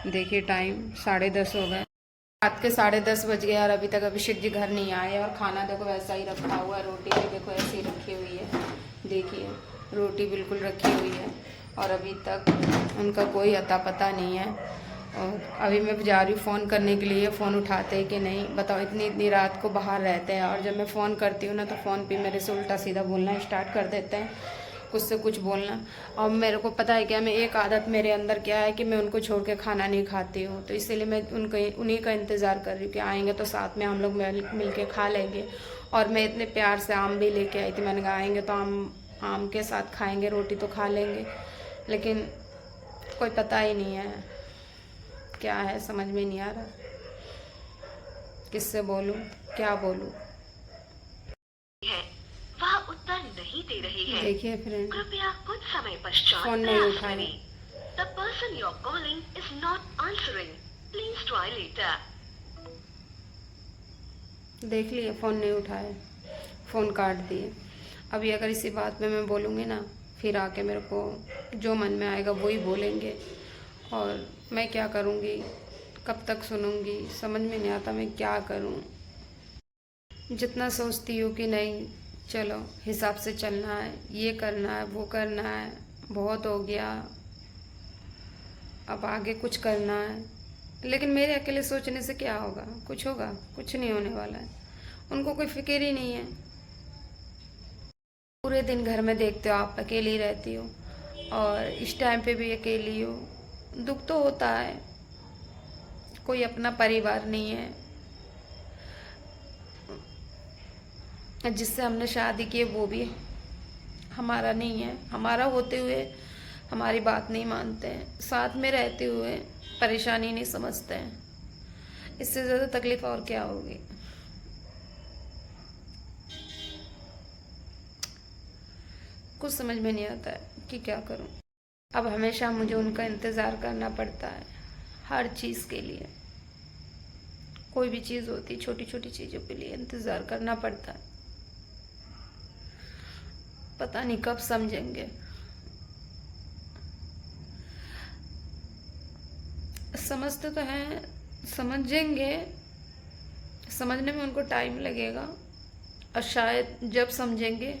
देखिए टाइम 10:30 हो गए, रात के 10:30 बज गए और अभी तक अभिषेक जी घर नहीं आए। और खाना देखो वैसा ही रखा हुआ है, रोटी भी देखो ऐसी ही रखी हुई है। देखिए रोटी बिल्कुल रखी हुई है और अभी तक उनका कोई अता पता नहीं है। और अभी मैं जा रही हूँ फ़ोन करने के लिए, फ़ोन उठाते हैं कि नहीं बताओ। इतनी इतनी रात को बाहर रहते हैं और जब मैं फ़ोन करती हूँ ना तो फ़ोन पे मेरे से उल्टा सीधा बोलना स्टार्ट कर देते हैं, कुछ से कुछ बोलना। और मेरे को पता है क्या, मैं एक आदत मेरे अंदर क्या है कि मैं उनको छोड़ के खाना नहीं खाती हूँ। तो इसीलिए मैं उन्हीं का इंतज़ार कर रही हूँ कि आएंगे तो साथ में हम लोग मिल के खा लेंगे। और मैं इतने प्यार से आम भी लेके आई थी, मैंने कहा आएंगे तो आम के साथ खाएंगे, रोटी तो खा लेंगे। लेकिन कोई पता ही नहीं है क्या है, समझ में नहीं आ रहा किससे बोलूँ, क्या बोलूँ। है, वह उत्तर नहीं दे रही है। देखिए फ्रेंड, कृपया कुछ समय पश्चात फ़ोन नहीं प्रयास उठाया। करें। The person you are calling is not answering, please try later. देख लिए फ़ोन नहीं उठाए, फ़ोन काट दिए। अभी अगर इसी बात पे मैं बोलूँगी ना, फिर आके मेरे को जो मन में आएगा वही बोलेंगे। और मैं क्या करूँगी, कब तक सुनूँगी, समझ में नहीं आता मैं क्या करूँ। जितना सोचती हूँ कि नहीं चलो हिसाब से चलना है, ये करना है, वो करना है, बहुत हो गया, अब आगे कुछ करना है। लेकिन मेरे अकेले सोचने से क्या होगा, कुछ होगा? कुछ नहीं होने वाला है। उनको कोई फिक्र ही नहीं है। पूरे दिन घर में देखते हो आप अकेली रहती हो और इस टाइम पे भी अकेली हो। दुख तो होता है, कोई अपना परिवार नहीं है। जिससे हमने शादी की वो भी हमारा नहीं है, हमारा होते हुए हमारी बात नहीं मानते हैं, साथ में रहते हुए परेशानी नहीं समझते हैं। इससे ज़्यादा तकलीफ और क्या होगी। कुछ समझ में नहीं आता है कि क्या करूं। अब हमेशा मुझे उनका इंतज़ार करना पड़ता है हर चीज़ के लिए। कोई भी चीज़ होती है, छोटी छोटी चीज़ों के लिए इंतज़ार करना पड़ता है। पता नहीं कब समझेंगे। समझते तो हैं, समझेंगे, समझने में उनको टाइम लगेगा। और शायद जब समझेंगे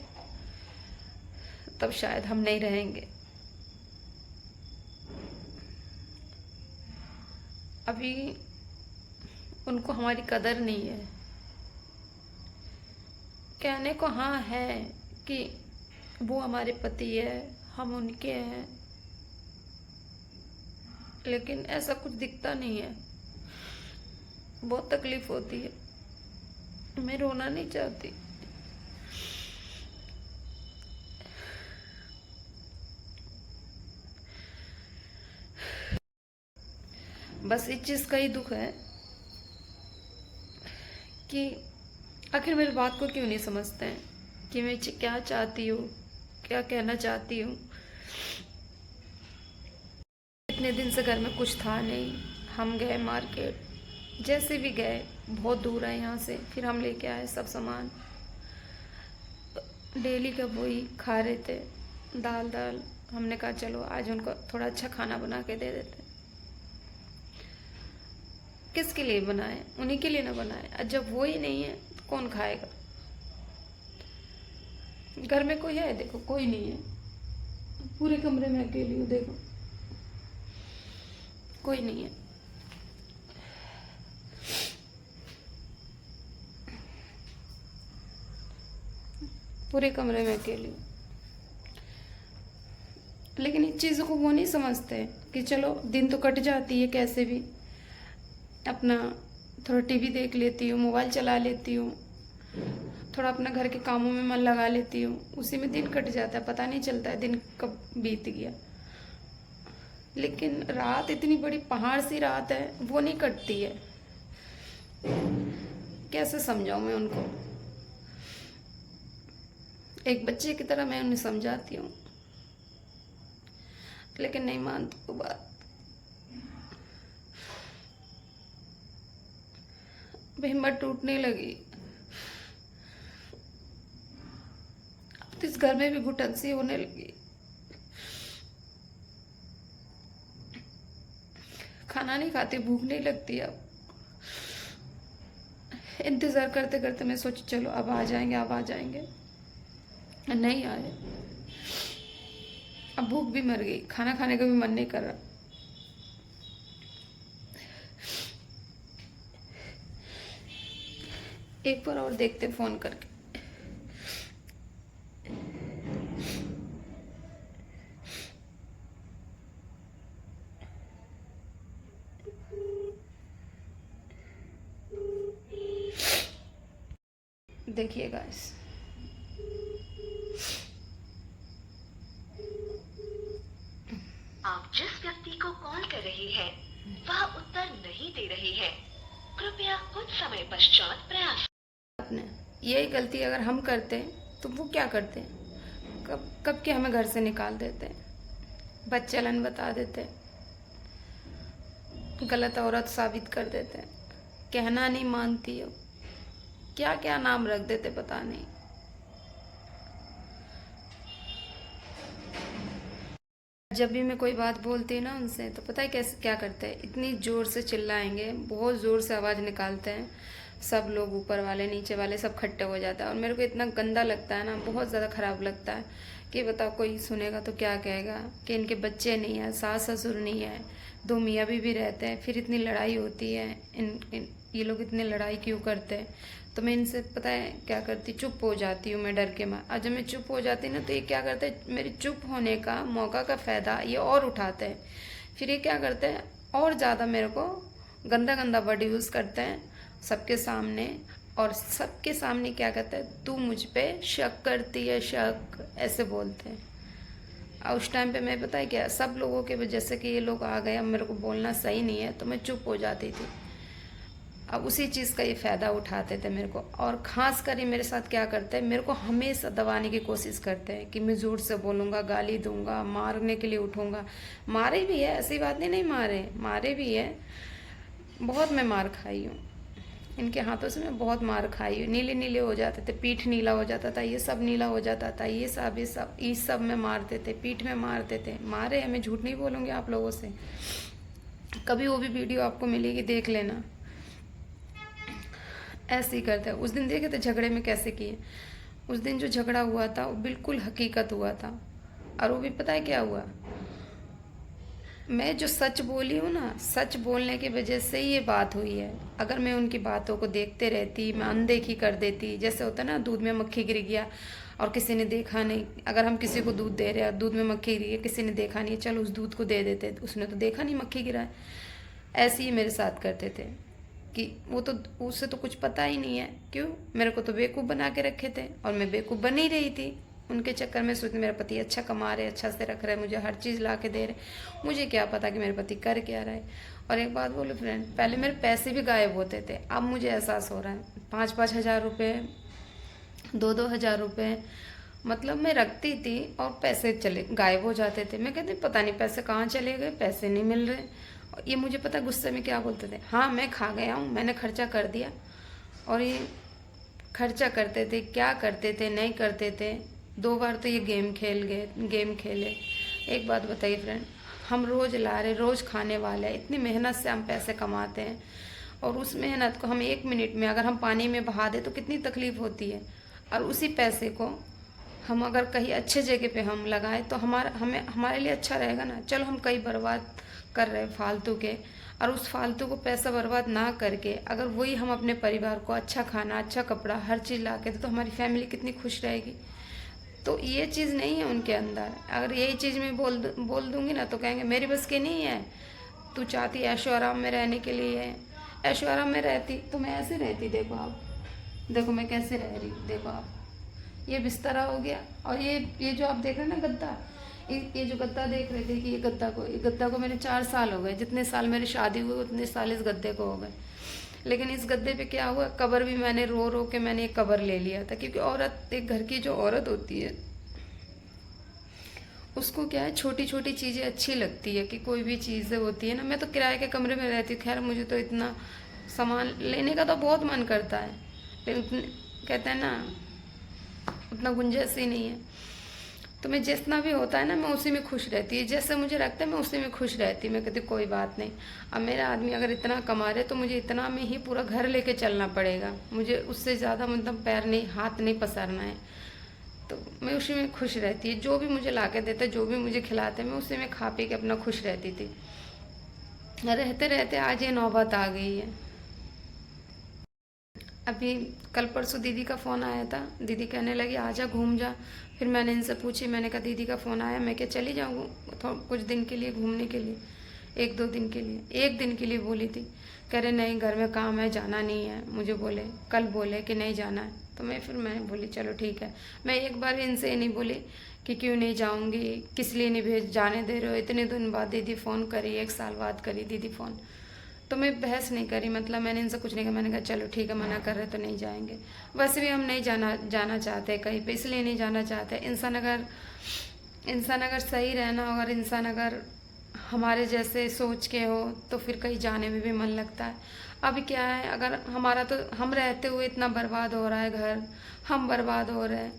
तब शायद हम नहीं रहेंगे। अभी उनको हमारी कदर नहीं है। कहने को हाँ है कि वो हमारे पति है, हम उनके हैं, लेकिन ऐसा कुछ दिखता नहीं है। बहुत तकलीफ होती है, मैं रोना नहीं चाहती। बस इस चीज़ का ही दुख है कि आखिर मेरी बात को क्यों नहीं समझते हैं कि मैं क्या चाहती हूँ, क्या कहना चाहती हूँ। इतने दिन से घर में कुछ था नहीं, हम गए मार्केट, जैसे भी गए, बहुत दूर है यहाँ से, फिर हम लेके आए सब सामान। डेली का वही खा रहे थे, दाल दाल। हमने कहा चलो आज उनको थोड़ा अच्छा खाना बना के दे देते। किसके लिए बनाए, उन्हीं के लिए ना बनाए। और जब वो ही नहीं है तो कौन खाएगा। घर में कोई है? देखो कोई नहीं है, पूरे कमरे में अकेली हूँ। देखो कोई नहीं है। पूरे कमरे में अकेली हूँ। लेकिन इस चीज़ों को वो नहीं समझते कि चलो दिन तो कट जाती है कैसे भी, अपना थोड़ा टीवी देख लेती हूँ, मोबाइल चला लेती हूँ, थोड़ा अपना घर के कामों में मन लगा लेती हूँ, उसी में दिन कट जाता है, पता नहीं चलता है दिन कब बीत गया। लेकिन रात इतनी बड़ी पहाड़ सी रात है, वो नहीं कटती है। कैसे समझाऊं मैं उनको। एक बच्चे की तरह मैं उन्हें समझाती हूँ, लेकिन नहीं मानती वो बात। अब हिम्मत टूटने लगी। अब तो इस घर में भी घुटन सी होने लगी। खाना नहीं खाती, भूख नहीं लगती। अब इंतज़ार करते करते मैं सोची चलो अब आ जाएंगे, अब आ जाएंगे, नहीं आए। अब भूख भी मर गई, खाना खाने का भी मन नहीं कर रहा। एक बार और देखते फ़ोन करके। देखिए गाइस, आप जिस व्यक्ति को कॉल कर रहे हैं वह उत्तर नहीं दे रहे हैं। कृपया कुछ समय पश्चात प्रयास। आपने यही गलती अगर हम करते तो वो क्या करते, कब कब के हमें घर से निकाल देते, बच्चलन बता देते, गलत औरत साबित कर देते, कहना नहीं मानती हो, क्या क्या नाम रख देते पता नहीं। जब भी मैं कोई बात बोलती हूँ ना उनसे, तो पता है कैसे क्या करते हैं, इतनी ज़ोर से चिल्लाएंगे, बहुत ज़ोर से आवाज़ निकालते हैं, सब लोग ऊपर वाले नीचे वाले सब खट्टे हो जाता है। और मेरे को इतना गंदा लगता है ना, बहुत ज़्यादा ख़राब लगता है कि बताओ कोई सुनेगा तो क्या कहेगा कि इनके बच्चे नहीं है, सास ससुर नहीं है, दो मियाँ बीवी रहते हैं, फिर इतनी लड़ाई होती है, ये लोग इतनी लड़ाई क्यों करते हैं। तो मैं इनसे पता है क्या करती, चुप हो जाती हूँ मैं डर के मारे। और जब मैं चुप हो जाती ना तो ये क्या करते हैं, मेरी चुप होने का मौका का फ़ायदा ये और उठाते हैं। फिर ये क्या करते हैं, और ज़्यादा मेरे को गंदा गंदा वर्ड यूज़ करते हैं सबके सामने। और सबके सामने क्या कहते हैं, तू मुझ पे शक करती है, शक, ऐसे बोलते हैं। और उस टाइम पे मैं पता है क्या, सब लोगों के वजह से कि ये लोग आ गए, अब मेरे को बोलना सही नहीं है, तो मैं चुप हो जाती थी। अब उसी चीज़ का ये फ़ायदा उठाते थे मेरे को। और ख़ास कर ये मेरे साथ क्या करते हैं, मेरे को हमेशा दबाने की कोशिश करते हैं कि मैं ज़ोर से बोलूँगा, गाली दूँगा, मारने के लिए उठूँगा। मारे भी है, ऐसी बात नहीं, नहीं मारे भी है, बहुत मैं मार खाई हूँ इनके हाथों से, मैं बहुत मार खाई हूँ। नीले नीले हो जाते थे, पीठ नीला हो जाता था, ये सब नीला हो जाता था, ये सब में मारते थे, पीठ में मारते थे, मारे हैं, मैं झूठ नहीं बोलूँगी आप लोगों से। कभी वो भी वीडियो आपको मिलेगी, देख लेना। ऐसे ही करते हैं। उस दिन देखे थे झगड़े में कैसे किए। उस दिन जो झगड़ा हुआ था वो बिल्कुल हकीकत हुआ था। और वो भी पता है क्या हुआ, मैं जो सच बोली हूँ ना, सच बोलने की वजह से ही ये बात हुई है। अगर मैं उनकी बातों को देखते रहती, मैं अनदेखी कर देती, जैसे होता है ना, दूध में मक्खी गिर गया और किसी ने देखा नहीं। अगर हम किसी को दूध दे रहे हैं, दूध में मक्खी गिरी है, किसी ने देखा नहीं, चलो उस दूध को दे देते, उसने तो देखा नहीं मक्खी गिरा है। ऐसे ही मेरे साथ करते थे कि वो तो, उसे तो कुछ पता ही नहीं है, क्यों, मेरे को तो बेवकूफ़ बना के रखे थे और मैं बेवकूफ़ बन ही रही थी। उनके चक्कर में सोचते मेरा पति अच्छा कमा रहे, अच्छा से रख रहे, मुझे हर चीज़ ला के दे रहे, मुझे क्या पता कि मेरे पति कर क्या रहा है। और एक बात बोलो फ्रेंड, पहले मेरे पैसे भी गायब होते थे, अब मुझे एहसास हो रहा है 5-5 हज़ार रुपये, 2-2 हज़ार रुपये, मतलब मैं रखती थी और पैसे चले गायब हो जाते थे। मैं कहती पता नहीं पैसे कहाँ चले गए, पैसे नहीं मिल रहे। और ये मुझे पता गुस्से में क्या बोलते थे, हाँ मैं खा गया हूँ, मैंने खर्चा कर दिया। और ये खर्चा करते थे, क्या करते थे, नहीं करते थे। 2 बार तो ये गेम खेले। एक बात बताइए फ्रेंड, हम रोज़ ला रहे, रोज़ खाने वाले हैं, इतनी मेहनत से हम पैसे कमाते हैं, और उस मेहनत को हम 1 मिनट में अगर हम पानी में बहा दें तो कितनी तकलीफ़ होती है। और उसी पैसे को हम अगर कहीं अच्छे जगह पे हम लगाएं तो हमारे लिए अच्छा रहेगा ना। चलो हम कहीं बर्बाद कर रहे हैं फालतू के, और उस फालतू को पैसा बर्बाद ना करके अगर वही हम अपने परिवार को अच्छा खाना, अच्छा कपड़ा, हर चीज़ ला के तो हमारी फैमिली कितनी खुश रहेगी। तो ये चीज़ नहीं है उनके अंदर। अगर यही चीज़ मैं बोल दूंगी ना तो कहेंगे मेरी बस की नहीं है, तू चाहती ऐशो आराम में रहने के लिए, ऐशो आराम में रहती तो मैं ऐसे रहती। देखो आप, देखो मैं कैसे रह रही, देखो आप, ये बिस्तरा हो गया। और ये जो आप देख रहे हैं ना गद्दा, ये जो गद्दा देख रहे थे कि ये गद्दा को मेरे 4 साल हो गए, जितने साल मेरी शादी हुई उतने साल इस गद्दे को हो गए। लेकिन इस गद्दे पे क्या हुआ, कबर भी मैंने रो रो के मैंने एक कबर ले लिया था। क्योंकि औरत, एक घर की जो औरत होती है उसको क्या है, छोटी छोटी चीज़ें अच्छी लगती है। कि कोई भी चीज़ें होती है ना, मैं तो किराए के कमरे में रहती हूँ, खैर मुझे तो इतना सामान लेने का तो बहुत मन करता है, लेकिन कहते हैं ना उतना गुंजाइश ही नहीं है। तो मैं जितना भी होता है ना, मैं उसी में खुश रहती है, जैसे मुझे लगता है मैं उसी में खुश रहती। मैं कहती कोई बात नहीं, अब मेरा आदमी अगर इतना कमा रहे तो मुझे इतना में ही पूरा घर लेके चलना पड़ेगा, मुझे उससे ज़्यादा मतलब पैर नहीं, हाथ नहीं पसारना है। तो मैं उसी में खुश रहती है, जो भी मुझे ला के देते, जो भी मुझे खिलाते, मैं उसी में खा पी के अपना खुश रहती थी। रहते रहते आज ये नौबत आ गई है। अभी कल परसों दीदी का फ़ोन आया था, दीदी कहने लगी आजा घूम जा। फिर मैंने इनसे पूछी, मैंने कहा दीदी का फ़ोन आया, मैं क्या चली जाऊँ कुछ दिन के लिए घूमने के लिए, 1-2 दिन के लिए, 1 दिन के लिए बोली थी। कह रहे नहीं घर में काम है, जाना नहीं है। मुझे बोले कल बोले कि नहीं जाना है, तो मैं बोली चलो ठीक है। मैं एक बार इनसे नहीं बोली कि क्यों नहीं जाऊँगी, किस लिए नहीं भेज जाने दे रहे हो। इतने दिन बाद दीदी फ़ोन करी, 1 साल बाद करी दीदी फ़ोन, तो मैं बहस नहीं करी, मतलब मैंने इनसे कुछ नहीं कहा। मैंने कहा चलो ठीक है, मना कर रहे तो नहीं जाएंगे। वैसे भी हम नहीं जाना चाहते कहीं पे, इसलिए नहीं जाना चाहते। इंसान अगर सही रहना, अगर इंसान अगर हमारे जैसे सोच के हो तो फिर कहीं जाने में भी मन लगता है। अभी क्या है, अगर हमारा तो हम रहते हुए इतना बर्बाद हो रहा है घर, हम बर्बाद हो रहे हैं,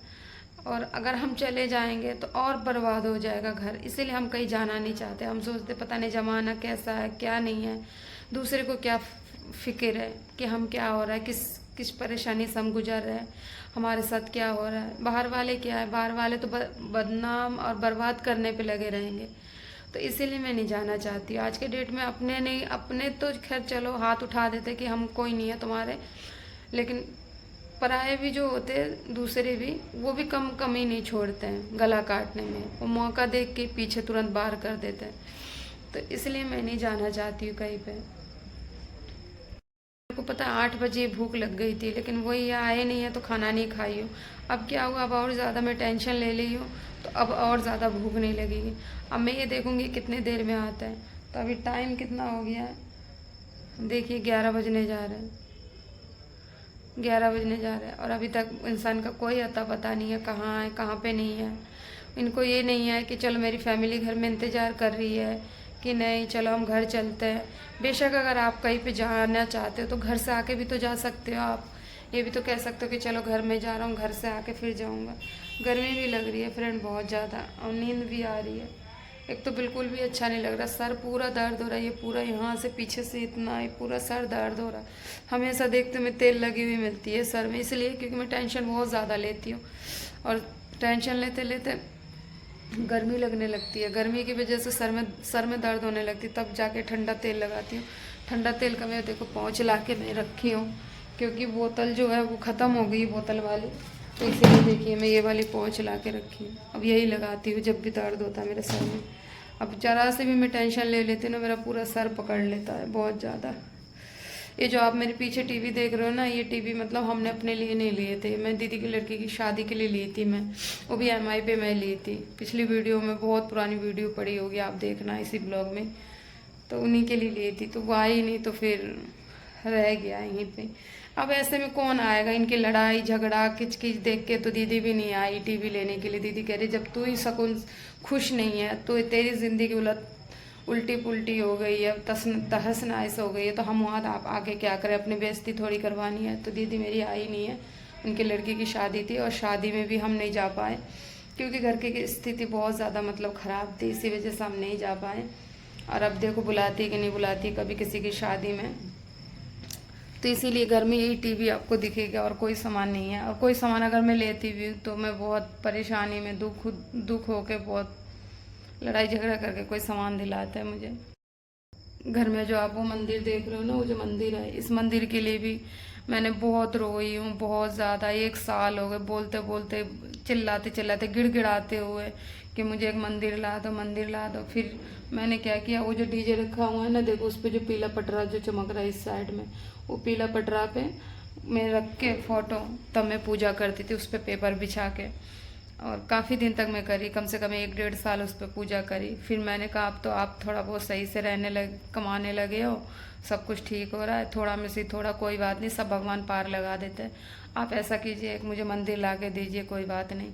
और अगर हम चले जाएंगे तो और बर्बाद हो जाएगा घर। इसीलिए हम कहीं जाना नहीं चाहते। हम सोचते पता नहीं ज़माना कैसा है क्या नहीं है, दूसरे को क्या फिक्र है कि हम क्या हो रहा है, किस किस परेशानी से हम गुजर रहे हैं, हमारे साथ क्या हो रहा है। बाहर वाले क्या है, बाहर वाले तो बदनाम और बर्बाद करने पे लगे रहेंगे। तो इसीलिए मैं नहीं जाना चाहती। आज के डेट में अपने नहीं, अपने तो खैर चलो हाथ उठा देते कि हम कोई नहीं है तुम्हारे, लेकिन पराये भी जो होते हैं दूसरे भी, वो भी कमी नहीं छोड़ते हैं गला काटने में। वो मौका देख के पीछे तुरंत बाहर कर देते हैं। तो इसलिए मैं नहीं जाना चाहती हूँ कहीं पे। मेरे को पता है 8 बजे भूख लग गई थी, लेकिन वही आए नहीं है तो खाना नहीं खाई हूँ। अब क्या हुआ, अब और ज़्यादा मैं टेंशन ले ली हूँ, तो अब और ज़्यादा भूख नहीं लगेगी। अब मैं ये देखूँगी कितने देर में आता है। तो अभी टाइम कितना हो गया है, देखिए 11 बजने जा रहे हैं, 11 बजने जा रहे हैं, और अभी तक इंसान का कोई अता पता नहीं है कहाँ है कहाँ पे नहीं है। इनको ये नहीं है कि चलो मेरी फैमिली घर में इंतज़ार कर रही है कि नहीं चलो हम घर चलते हैं। बेशक अगर आप कहीं पे जाना चाहते हो तो घर से आके भी तो जा सकते हो। आप ये भी तो कह सकते हो कि चलो घर में जा रहा हूँ, घर से आके फिर जाऊँगा। गर्मी भी लग रही है फ्रेंड बहुत ज़्यादा, और नींद भी आ रही है। एक तो बिल्कुल भी अच्छा नहीं लग रहा, सर पूरा दर्द हो रहा है, ये पूरा यहाँ से पीछे से इतना, ये पूरा सर दर्द हो रहा है। हमेशा देखते में तेल लगी हुई मिलती है सर में, इसलिए क्योंकि मैं टेंशन बहुत ज़्यादा लेती हूँ, और टेंशन लेते लेते गर्मी लगने लगती है। गर्मी की वजह से सर में दर्द होने लगती है, तब जाके ठंडा तेल लगाती हूँ। ठंडा तेल का मैं देखो पाउच ला के मैं रखी हूँ, क्योंकि बोतल जो है वो ख़त्म हो गई बोतल वाली, तो इसीलिए देखिए मैं ये वाली पाउच ला के रखी हूँ। अब यही लगाती हूँ जब भी दर्द होता है मेरे सर में। अब ज़रा से भी मैं टेंशन ले लेती हूँ ना, मेरा पूरा सर पकड़ लेता है बहुत ज़्यादा। ये जो आप मेरे पीछे टीवी देख रहे हो ना, ये टीवी मतलब हमने अपने लिए नहीं लिए थे, मैं दीदी की लड़की की शादी के लिए ली थी मैं, वो भी EMI पे मैं ली थी। पिछली वीडियो में, बहुत पुरानी वीडियो पड़ी होगी, आप देखना इसी ब्लॉग में, तो उन्हीं के लिए ली थी। तो वो आई नहीं तो फिर रह गया यहीं पे। अब ऐसे में कौन आएगा, इनकी लड़ाई झगड़ा किचकिच देख के तो दीदी भी नहीं आई टीवी लेने के लिए। दीदी कह रही जब तू ही सुकून खुश नहीं है तो तेरी ज़िंदगी उल्टी पुल्टी हो गई है, तहस नहस हो गई है, तो हम वहाँ आप आके क्या करें, अपनी बेइज्जती थोड़ी करवानी है। तो दीदी मेरी आई नहीं है, उनकी लड़की की शादी थी, और शादी में भी हम नहीं जा पाए क्योंकि घर की स्थिति बहुत ज़्यादा मतलब ख़राब थी, इसी वजह से हम नहीं जा पाए। और अब देखो बुलाती कि नहीं बुलाती कभी किसी की शादी में, तो इसीलिए घर में यही टीवी आपको दिखेगा और कोई सामान नहीं है। और कोई सामान अगर मैं लेती भी तो मैं बहुत परेशानी में दुख होके बहुत लड़ाई झगड़ा करके कोई सामान दिलाता है मुझे। घर में जो आप वो मंदिर देख रहे हो ना, वो जो मंदिर है, इस मंदिर के लिए भी मैंने बहुत रोई हूँ, बहुत ज़्यादा। 1 साल हो गए बोलते बोलते, चिल्लाते चिल्लाते, गिड़गिड़ाते हुए कि मुझे एक मंदिर ला दो, मंदिर ला दो। फिर मैंने क्या किया, वो जो डीजे रखा हुआ है ना, देखो उस पर जो पीला पटरा जो चमक रहा है इस साइड में, वो पीला पटरा पे मैं रख के फ़ोटो, तब मैं पूजा करती थी उस पर पेपर बिछा के। और काफ़ी दिन तक मैं करी, कम से कम 1-1.5 साल उस पर पूजा करी। फिर मैंने कहा अब तो आप थोड़ा बहुत सही से रहने लगे, कमाने लगे हो, सब कुछ ठीक हो रहा है, थोड़ा में से थोड़ा कोई बात नहीं, सब भगवान पार लगा देते हैं। आप ऐसा कीजिए, एक मुझे मंदिर ला के दीजिए, कोई बात नहीं।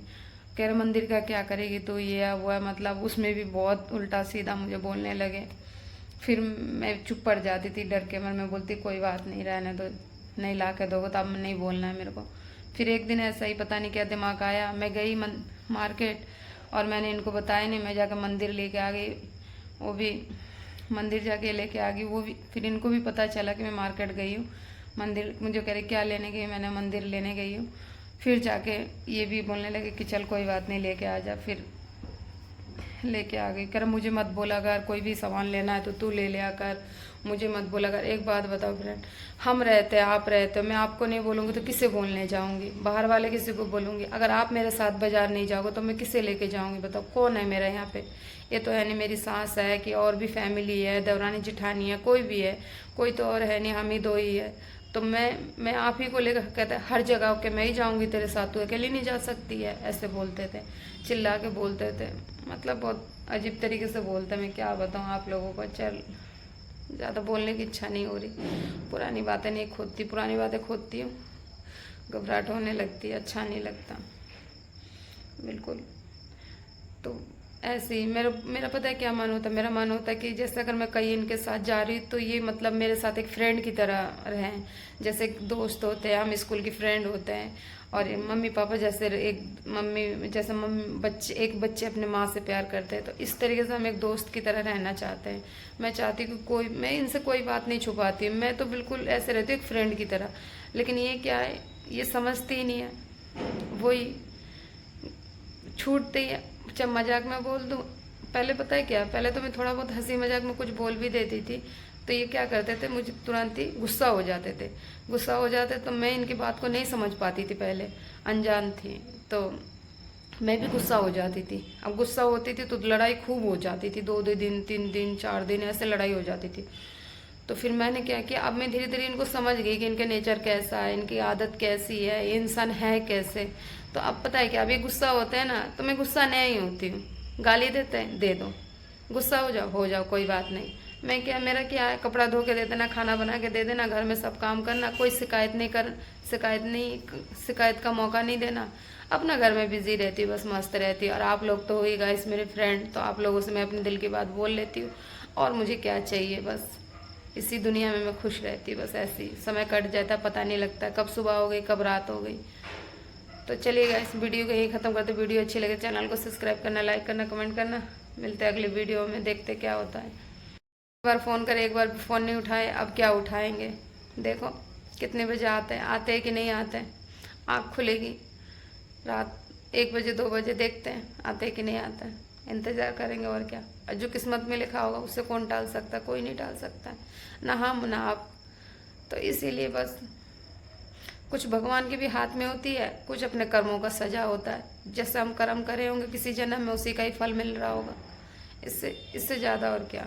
कह रहे मंदिर का क्या करेगी तो ये है वो है, मतलब उसमें भी बहुत उल्टा सीधा मुझे बोलने लगे। फिर मैं चुप पड़ जाती थी डर के, मैं बोलती कोई बात नहीं, रहने दो, नहीं ला के दोगे तो अब नहीं बोलना है मेरे को। फिर एक दिन ऐसा ही पता नहीं क्या दिमाग आया, मैं गई मार्केट, और मैंने इनको बताया नहीं, मैं जाकर मंदिर लेके आ गई, वो भी मंदिर जाके लेके आ गई, वो भी फिर इनको भी पता चला कि मैं मार्केट गई हूँ मंदिर। मुझे कह रहे क्या लेने गई, मैंने मंदिर लेने गई हूँ। फिर जाके ये भी बोलने लगे कि चल कोई बात नहीं लेके आ जा, फिर लेके आ गई। कर मुझे मत बोला कर, कोई भी सामान लेना है तो तू ले लिया कर, मुझे मत बोला कर। एक बात बताओ फ्रेंड, हम रहते हैं, आप रहते हो, मैं आपको नहीं बोलूँगी तो किसे बोलने जाऊँगी, बाहर वाले किसी को बोलूँगी? अगर आप मेरे साथ बाजार नहीं जाओगे तो मैं किसे लेके जाऊँगी? बताओ कौन है मेरा यहाँ पे? ये तो है नहीं मेरी सास है कि और भी फैमिली है, देवरानी जिठानी है, कोई भी है, कोई तो और है नहीं, हम ही दो ही है। तो मैं आप ही को लेकर कहते हर जगह के मैं ही जाऊंगी तेरे साथ, तू अकेली नहीं जा सकती है, ऐसे बोलते थे, चिल्ला के बोलते थे, मतलब बहुत अजीब तरीके से बोलते। मैं क्या बताऊं आप लोगों को। चल ज़्यादा बोलने की इच्छा नहीं हो रही, पुरानी बातें नहीं खोदती, पुरानी बातें खोदती हूँ घबराहट होने लगती है, अच्छा नहीं लगता बिल्कुल। तो ऐसे ही मेरा पता है क्या मन होता है, मेरा मन होता है कि जैसे अगर मैं कहीं इनके साथ जा रही तो ये मतलब मेरे साथ एक फ्रेंड की तरह रहें, जैसे दोस्त होते हैं, हम स्कूल की फ्रेंड होते हैं। और मम्मी पापा जैसे एक बच्चे अपने माँ से प्यार करते हैं, तो इस तरीके से हम एक दोस्त की तरह रहना चाहते हैं। मैं चाहती हूँ कि मैं इनसे कोई बात नहीं छुपाती, मैं तो बिल्कुल ऐसे रहती हूँ एक फ्रेंड की तरह। लेकिन ये क्या है, ये समझती ही नहीं है, वही छूटते ही जब मजाक में बोल दूँ। पहले पता है क्या, पहले तो मैं थोड़ा बहुत हंसी मजाक में कुछ बोल भी देती थी, तो ये क्या करते थे, मुझे तुरंत ही गुस्सा हो जाते तो मैं इनकी बात को नहीं समझ पाती थी, पहले अनजान थी तो मैं भी गुस्सा हो जाती थी। अब गुस्सा होती थी तो लड़ाई खूब हो जाती थी, 2 दिन 3 दिन 4 दिन ऐसे लड़ाई हो जाती थी। तो फिर मैंने क्या किया, अब मैं धीरे धीरे इनको समझ गई कि इनके नेचर कैसा है, इनकी आदत कैसी है, ये इंसान है कैसे। तो अब पता है क्या, अभी गुस्सा होते हैं ना तो मैं गुस्सा नहीं होती हूँ, गाली देते हैं दे दो, गुस्सा हो जाओ कोई बात नहीं। मैं क्या, मेरा क्या है, कपड़ा धो के दे देना, खाना बना के दे देना, घर में सब काम करना, कोई शिकायत का मौका नहीं देना, अपना घर में बिजी रहती हूँ, बस मस्त रहती हूँ। और आप लोग तो हो ही गाइस मेरे फ्रेंड, तो आप लोगों से मैं अपने दिल की बात बोल लेती हूँ, और मुझे क्या चाहिए, बस इसी दुनिया में मैं खुश रहती हूँ। बस ऐसे ही समय कट जाता, पता नहीं लगता कब सुबह हो गई कब रात हो गई। तो चलिएगा इस वीडियो को यही ख़त्म करते। वीडियो अच्छी लगे चैनल को सब्सक्राइब करना, लाइक करना, कमेंट करना। मिलते हैं अगली वीडियो में, देखते क्या होता है। एक बार फ़ोन करे, एक बार फ़ोन नहीं उठाए, अब क्या उठाएंगे, देखो कितने बजे आते हैं कि नहीं आते हैं। आँख खुलेगी रात 1 बजे 2 बजे, देखते हैं आते हैं कि नहीं आते हैं, इंतज़ार करेंगे और क्या। जो किस्मत में लिखा होगा उससे कौन टाल सकता है, कोई नहीं टाल सकता है, ना हम ना आप। तो इसीलिए बस कुछ भगवान के भी हाथ में होती है, कुछ अपने कर्मों का सजा होता है। जैसे हम कर्म करे होंगे किसी जन्म में, उसी का ही फल मिल रहा होगा, इससे ज़्यादा और क्या।